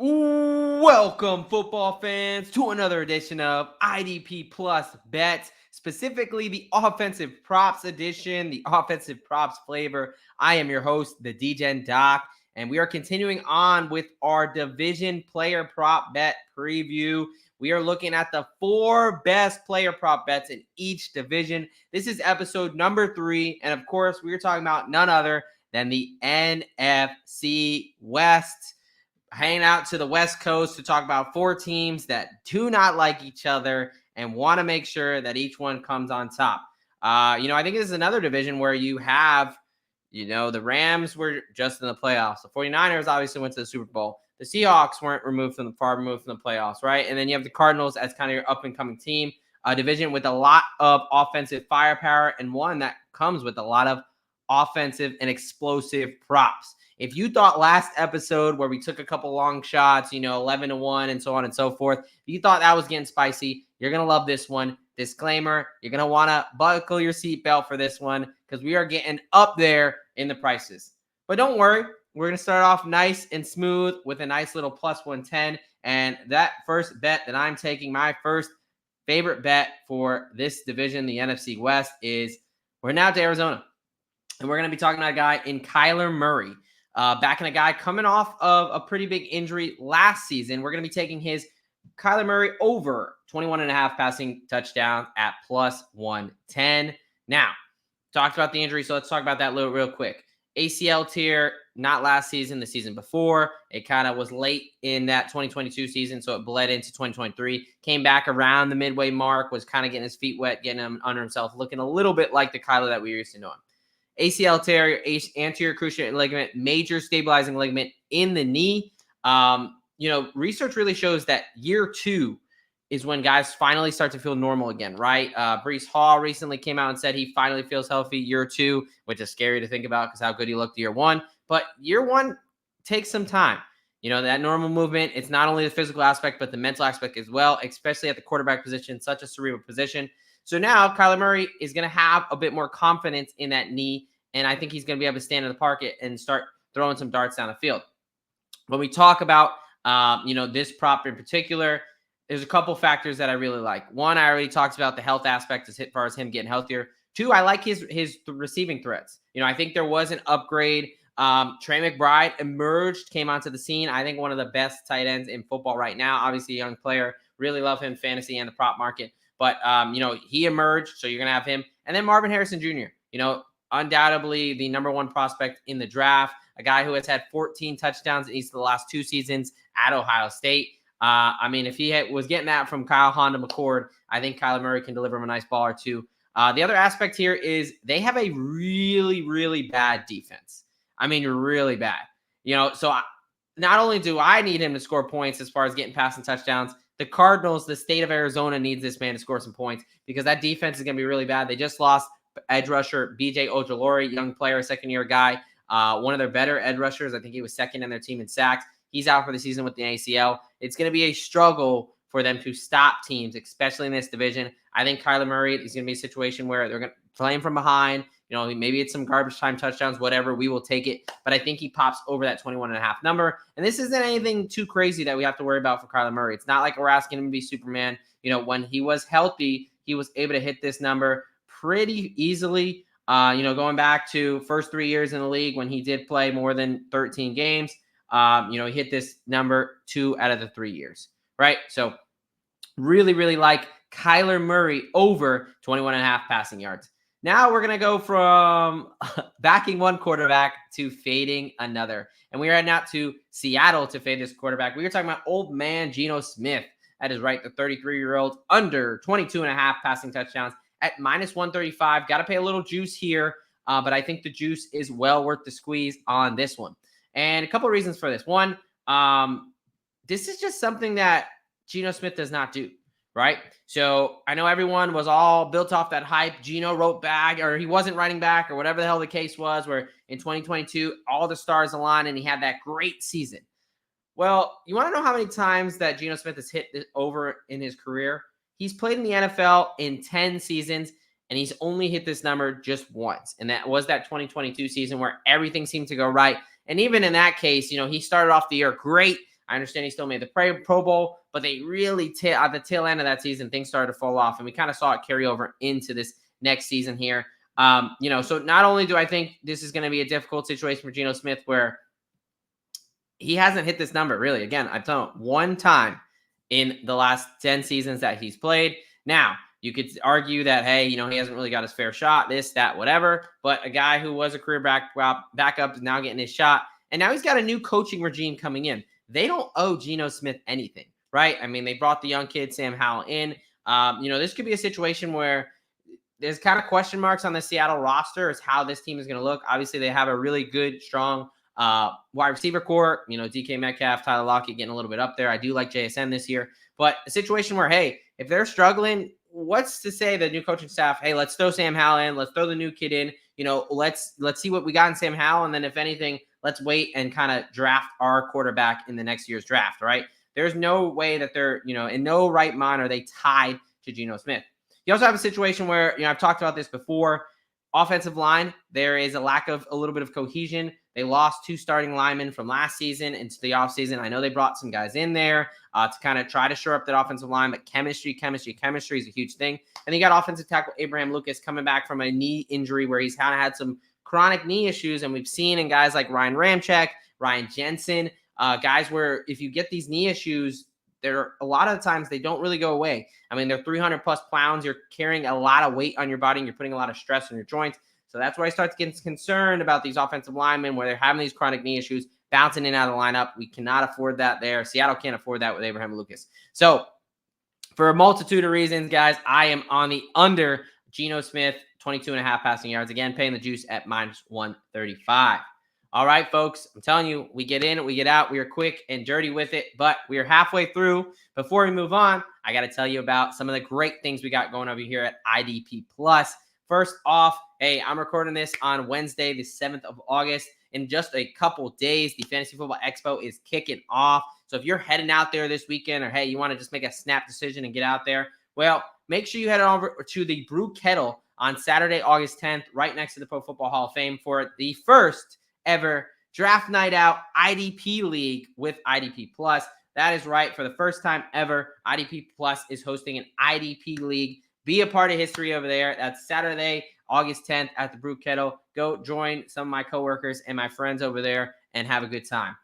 Welcome, football fans, to another edition of IDP Plus Bets, specifically the offensive props edition, the offensive props flavor. I am your host, the Degen Doc, and we are continuing on with our division player prop bet preview. We are looking at the 4 best player prop bets in each division. This is episode number 3, and of course, we are talking about none other than the NFC West. Hanging out to the West Coast to talk about 4 teams that do not like each other and want to make sure that each one comes on top. I think this is another division where you have, the Rams were just in the playoffs. The 49ers obviously went to the Super Bowl. The Seahawks weren't far removed from the playoffs, right? And then you have the Cardinals as kind of your up-and-coming team, a division with a lot of offensive firepower and one that comes with a lot of offensive and explosive props. If you thought last episode where we took a couple long shots, 11-1 and so on and so forth, if you thought that was getting spicy, you're going to love this one. Disclaimer, you're going to want to buckle your seatbelt for this one because we are getting up there in the prices. But don't worry, we're going to start off nice and smooth with a nice little plus 110. And that first bet that I'm taking, my first favorite bet for this division, the NFC West, is we're now to Arizona. And we're going to be talking about a guy in Kyler Murray. Backing a guy coming off of a pretty big injury last season. We're going to be taking his Kyler Murray over 21.5 passing touchdowns at plus 110. Now, talked about the injury, so let's talk about that real quick. ACL tear, not last season, the season before. It kind of was late in that 2022 season, so it bled into 2023. Came back around the midway mark, was kind of getting his feet wet, getting him under himself, looking a little bit like the Kyler that we used to know him. ACL tear, anterior cruciate ligament, major stabilizing ligament in the knee. Research really shows that year 2 is when guys finally start to feel normal again, right? Breece Hall recently came out and said he finally feels healthy year 2, which is scary to think about because how good he looked year 1. But year 1 takes some time. That normal movement, it's not only the physical aspect, but the mental aspect as well, especially at the quarterback position, such a cerebral position. So now Kyler Murray is going to have a bit more confidence in that knee, and I think he's going to be able to stand in the pocket and start throwing some darts down the field. When we talk about, this prop in particular, there's a couple factors that I really like. One, I already talked about the health aspect as far as him getting healthier. 2, I like his receiving threats. I think there was an upgrade. Trey McBride came onto the scene. I think one of the best tight ends in football right now. Obviously, a young player. Really love him fantasy and the prop market. But, he emerged, so you're going to have him. And then Marvin Harrison Jr., undoubtedly the number 1 prospect in the draft, a guy who has had 14 touchdowns in each of the last 2 seasons at Ohio State. If he was getting that from Kyle Honda McCord, I think Kyler Murray can deliver him a nice ball or 2. The other aspect here is they have a really, really bad defense. Really bad. So not only do I need him to score points as far as getting passing touchdowns, the Cardinals, the state of Arizona, needs this man to score some points because that defense is going to be really bad. They just lost edge rusher BJ Ojulari, young player, second-year guy, one of their better edge rushers. I think he was second in their team in sacks. He's out for the season with the ACL. It's going to be a struggle for them to stop teams, especially in this division. I think Kyler Murray is going to be a situation where they're going to play him from behind. Maybe it's some garbage time touchdowns, whatever. We will take it. But I think he pops over that 21.5 number. And this isn't anything too crazy that we have to worry about for Kyler Murray. It's not like we're asking him to be Superman. When he was healthy, he was able to hit this number pretty easily. Going back to first 3 years in the league when he did play more than 13 games, he hit this number 2 out of the 3 years, right? So really, really like Kyler Murray over 21.5 passing yards. Now we're going to go from backing one quarterback to fading another. And we are heading out to Seattle to fade this quarterback. We are talking about old man Geno Smith. That is right, the 33-year-old, under 22.5 passing touchdowns at minus 135. Got to pay a little juice here, but I think the juice is well worth the squeeze on this one. And a couple of reasons for this. One, this is just something that Geno Smith does not do, right? So I know everyone was all built off that hype. Geno wrote back, or he wasn't writing back, or whatever the hell the case was, where in 2022, all the stars aligned and he had that great season. Well, you want to know how many times that Geno Smith has hit over in his career? He's played in the NFL in 10 seasons, and he's only hit this number just once. And that was that 2022 season where everything seemed to go right. And even in that case, he started off the year great. I understand he still made the Pro Bowl, but they really, at the tail end of that season, things started to fall off. And we kind of saw it carry over into this next season here. So not only do I think this is going to be a difficult situation for Geno Smith where he hasn't hit this number really. Again, I've done it one time in the last 10 seasons that he's played. Now, you could argue that, hey, he hasn't really got his fair shot, this, that, whatever. But a guy who was a career backup is now getting his shot. And now he's got a new coaching regime coming in. They don't owe Geno Smith anything, right? I mean, they brought the young kid, Sam Howell, in. This could be a situation where there's kind of question marks on the Seattle roster as how this team is going to look. Obviously, they have a really good, strong wide receiver core. DK Metcalf, Tyler Lockett getting a little bit up there. I do like JSN this year. But a situation where, hey, if they're struggling, what's to say the new coaching staff, hey, let's throw Sam Howell in. Let's throw the new kid in. Let's see what we got in Sam Howell. And then if anything, let's wait and kind of draft our quarterback in the next year's draft, right? There's no way that they're, in no right mind are they tied to Geno Smith. You also have a situation where, I've talked about this before. Offensive line, there is a lack of a little bit of cohesion. They lost 2 starting linemen from last season into the offseason. I know they brought some guys in there to kind of try to shore up that offensive line, but chemistry is a huge thing. And you got offensive tackle Abraham Lucas coming back from a knee injury where he's kind of had some chronic knee issues. And we've seen in guys like Ryan Ramczyk, Ryan Jensen, guys where if you get these knee issues, a lot of the times they don't really go away. I mean, they're 300 plus pounds. You're carrying a lot of weight on your body and you're putting a lot of stress on your joints. So that's where I start to get concerned about these offensive linemen where they're having these chronic knee issues, bouncing in and out of the lineup. We cannot afford that there. Seattle can't afford that with Abraham Lucas. So for a multitude of reasons, guys, I am on the under Geno Smith, 22.5 passing yards. Again, paying the juice at -135. All right, folks, I'm telling you, we get in, we get out. We are quick and dirty with it, but we are halfway through. Before we move on, I got to tell you about some of the great things we got going over here at IDP Plus. First off, hey, I'm recording this on Wednesday, the 7th of August. In just a couple days, the Fantasy Football Expo is kicking off. So if you're heading out there this weekend or, hey, you want to just make a snap decision and get out there, well, make sure you head over to the Brew Kettle on Saturday, August 10th, right next to the Pro Football Hall of Fame for the first ever draft night out IDP league with IDP Plus. That is right. For the first time ever, IDP Plus is hosting an IDP league. Be a part of history over there. That's Saturday, August 10th at the Brew Kettle. Go join some of my coworkers and my friends over there and have a good time.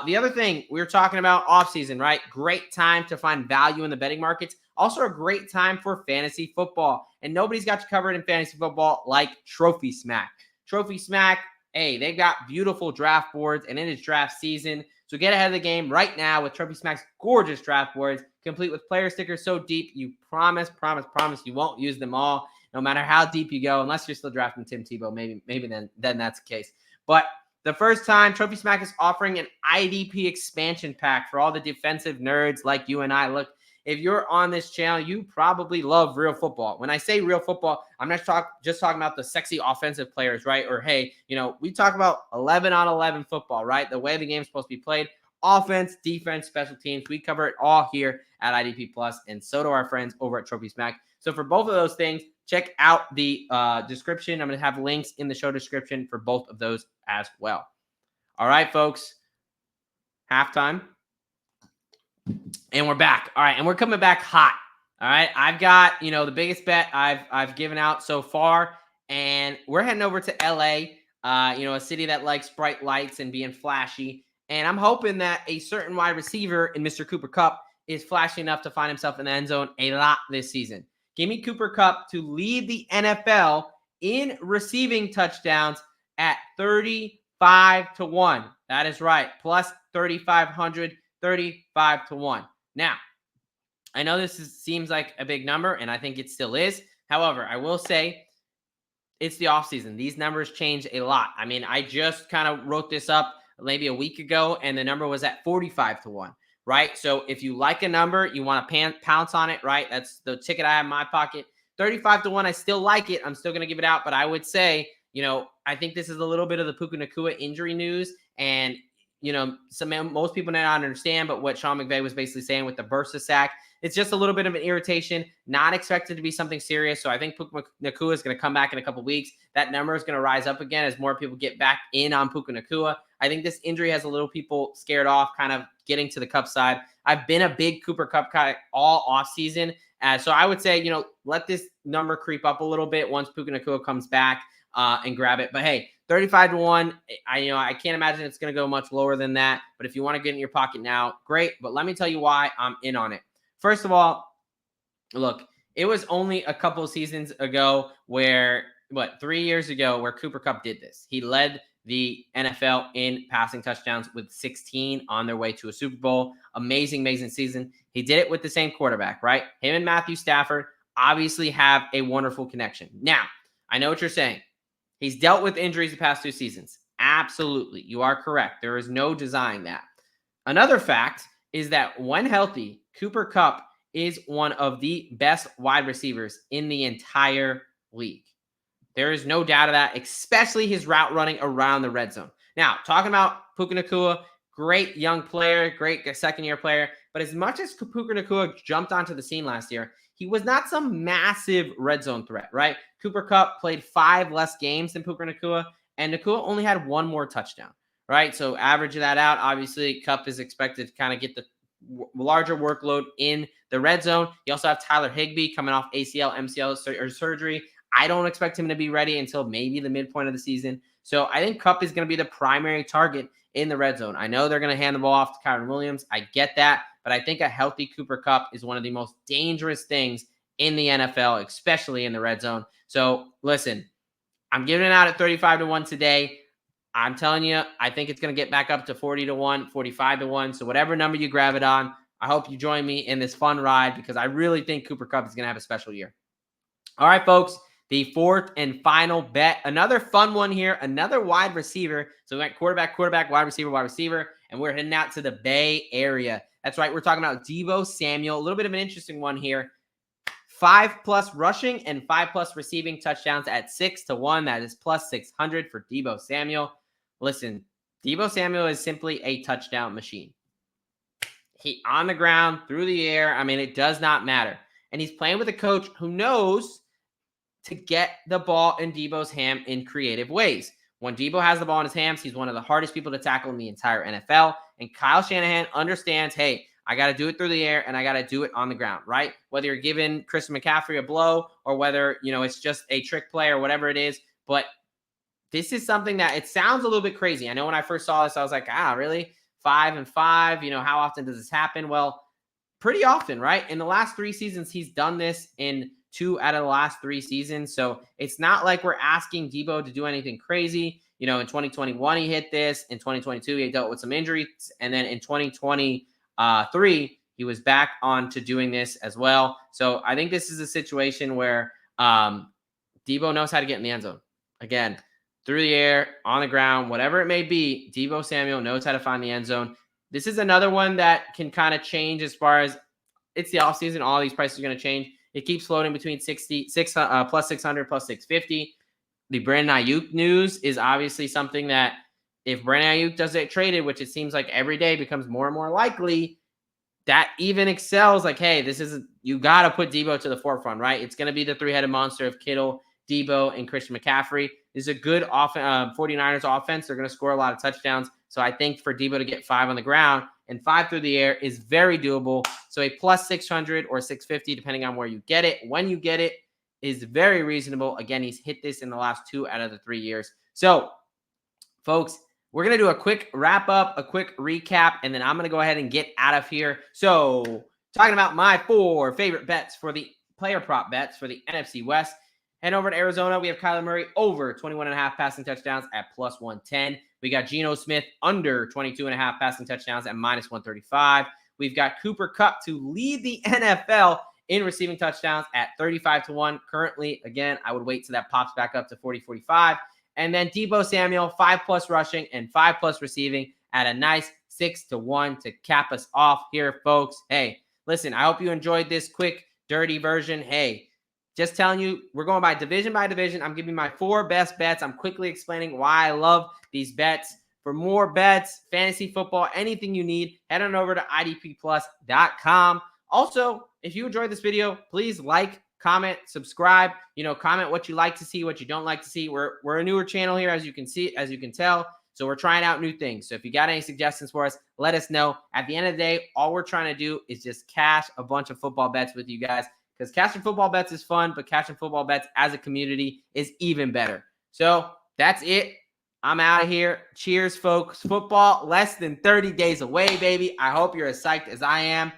The other thing, we were talking about offseason, right? Great time to find value in the betting markets. Also a great time for fantasy football. And nobody's got you covered in fantasy football like Trophy Smack. Trophy Smack, hey, they've got beautiful draft boards, and it is draft season. So get ahead of the game right now with Trophy Smack's gorgeous draft boards, complete with player stickers so deep you promise you won't use them all, no matter how deep you go, unless you're still drafting Tim Tebow. Maybe then that's the case. But the first time, Trophy Smack is offering an IDP expansion pack for all the defensive nerds like you and I. Look, if you're on this channel, you probably love real football. When I say real football, I'm not just talking about the sexy offensive players, right? Or, hey, we talk about 11 on 11 football, right? The way the game's supposed to be played. Offense, defense, special teams. We cover it all here at IDP Plus, and so do our friends over at Trophy Smack. So for both of those things, check out the description. I'm going to have links in the show description for both of those as well. All right, folks. Halftime. And we're back. All right, and we're coming back hot. All right, I've got, the biggest bet I've given out so far, and we're heading over to LA, a city that likes bright lights and being flashy. And I'm hoping that a certain wide receiver in Mr. Cooper Kupp is flashy enough to find himself in the end zone a lot this season. Give me Cooper Kupp to lead the NFL in receiving touchdowns at 35-1. That is right, plus 3,500, 35-1. Now, I know this seems like a big number, and I think it still is. However, I will say it's the offseason. These numbers change a lot. I mean, I just kind of wrote this up maybe a week ago, and the number was at 45-1, right? So if you like a number, you want to pounce on it, right? That's the ticket I have in my pocket. 35-1, I still like it. I'm still going to give it out, but I would say, I think this is a little bit of the Puka Nacua injury news, and most people may not understand, but what Sean McVay was basically saying with the Bursa sack, it's just a little bit of an irritation, not expected to be something serious. So I think Puka Nacua is going to come back in a couple weeks. That number is going to rise up again as more people get back in on Puka Nacua. I think this injury has a little people scared off kind of getting to the Kupp side. I've been a big Cooper Kupp guy all offseason. So I would say, let this number creep up a little bit once Puka Nacua comes back and grab it. But hey, 35-1, I can't imagine it's going to go much lower than that. But if you want to get in your pocket now, great. But let me tell you why I'm in on it. First of all, look, it was only a couple of seasons ago 3 years ago where Cooper Kupp did this. He led the NFL in passing touchdowns with 16 on their way to a Super Bowl. Amazing season. He did it with the same quarterback, right? Him and Matthew Stafford obviously have a wonderful connection. Now, I know what you're saying. He's dealt with injuries the past 2 seasons. Absolutely. You are correct. There is no denying that. Another fact is that when healthy, Cooper Kupp is one of the best wide receivers in the entire league. There is no doubt of that, especially his route running around the red zone. Now, talking about Puka Nacua, great young player, great second-year player. But as much as Puka Nacua jumped onto the scene last year, he was not some massive red zone threat, right? Cooper Kupp played 5 less games than Puka Nacua, and Nacua only had 1 more touchdown, right? So average that out. Obviously, Kupp is expected to kind of get the larger workload in the red zone. You also have Tyler Higbee coming off ACL, MCL surgery. I don't expect him to be ready until maybe the midpoint of the season. So I think Kupp is going to be the primary target in the red zone. I know they're going to hand the ball off to Kyren Williams. I get that. But I think a healthy Cooper Kupp is one of the most dangerous things in the NFL, especially in the red zone. So listen, I'm giving it out at 35-1 today. I'm telling you, I think it's going to get back up to 40-1, 45-1. So whatever number you grab it on, I hope you join me in this fun ride because I really think Cooper Kupp is going to have a special year. All right, folks. The fourth and final bet. Another fun one here. Another wide receiver. So we went quarterback, wide receiver, and we're heading out to the Bay Area. That's right. We're talking about Deebo Samuel. A little bit of an interesting one here. 5+ rushing and 5+ receiving touchdowns at 6-1. That is plus 600 for Deebo Samuel. Listen, Deebo Samuel is simply a touchdown machine. He on the ground, through the air. I mean, it does not matter. And he's playing with a coach who knows to get the ball in Deebo's hand in creative ways. When Deebo has the ball in his hands, he's one of the hardest people to tackle in the entire NFL. And Kyle Shanahan understands, hey, I got to do it through the air and I got to do it on the ground, right? Whether you're giving Christian McCaffrey a blow or whether, it's just a trick play or whatever it is. But this is something that it sounds a little bit crazy. I know when I first saw this, I was like, really? 5-5? How often does this happen? Well, pretty often, right? In the last 3 seasons, he's done this in 2 out of the last 3 seasons. So it's not like we're asking Deebo to do anything crazy. In 2021, he hit this. In 2022, he dealt with some injuries. And then in 2023, he was back on to doing this as well. So I think this is a situation where Deebo knows how to get in the end zone. Again, through the air, on the ground, whatever it may be, Deebo Samuel knows how to find the end zone. This is another one that can kind of change as far as it's the offseason. All these prices are going to change. It keeps floating between plus 600, plus 650. The Brandon Ayuk news is obviously something that if Brandon Ayuk does get traded, which it seems like every day becomes more and more likely, that even excels like, hey, you got to put Deebo to the forefront, right? It's going to be the 3-headed monster of Kittle, Deebo, and Christian McCaffrey. This is a good 49ers offense. They're going to score a lot of touchdowns. So I think for Deebo to get 5 on the ground and 5 through the air is very doable. So a plus 600 or 650, depending on where you get it, when you get it, is very reasonable. Again, he's hit this in the last 2 out of the 3 years. So, folks, we're going to do a quick wrap up, a quick recap, and then I'm going to go ahead and get out of here. So, talking about my 4 favorite bets for the player prop bets for the NFC West. Head over to Arizona. We have Kyler Murray over 21.5 passing touchdowns at plus 110. We got Geno Smith under 22.5 passing touchdowns at minus 135. We've got Cooper Kupp to lead the NFL in receiving touchdowns at 35-1. Currently, again, I would wait till that pops back up to 40-45. And then Deebo Samuel, 5+ rushing and 5+ receiving at a nice 6-1 to cap us off here, folks. Hey, listen, I hope you enjoyed this quick, dirty version. Hey, just telling you, we're going by division. I'm giving you my 4 best bets. I'm quickly explaining why I love these bets. For more bets, fantasy football, anything you need, head on over to idpplus.com. Also, if you enjoyed this video, please like, comment, subscribe. Comment what you like to see, what you don't like to see. We're a newer channel here, as you can tell. So we're trying out new things. So if you got any suggestions for us, let us know. At the end of the day, all we're trying to do is just cash a bunch of football bets with you guys, because cashing football bets is fun, but cashing football bets as a community is even better. So that's it. I'm out of here. Cheers, folks. Football less than 30 days away, baby. I hope you're as psyched as I am.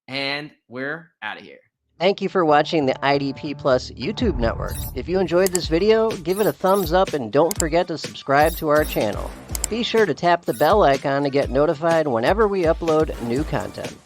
And we're out of here. Thank you for watching the IDP Plus YouTube network. If you enjoyed this video, give it a thumbs up and don't forget to subscribe to our channel. Be sure to tap the bell icon to get notified whenever we upload new content.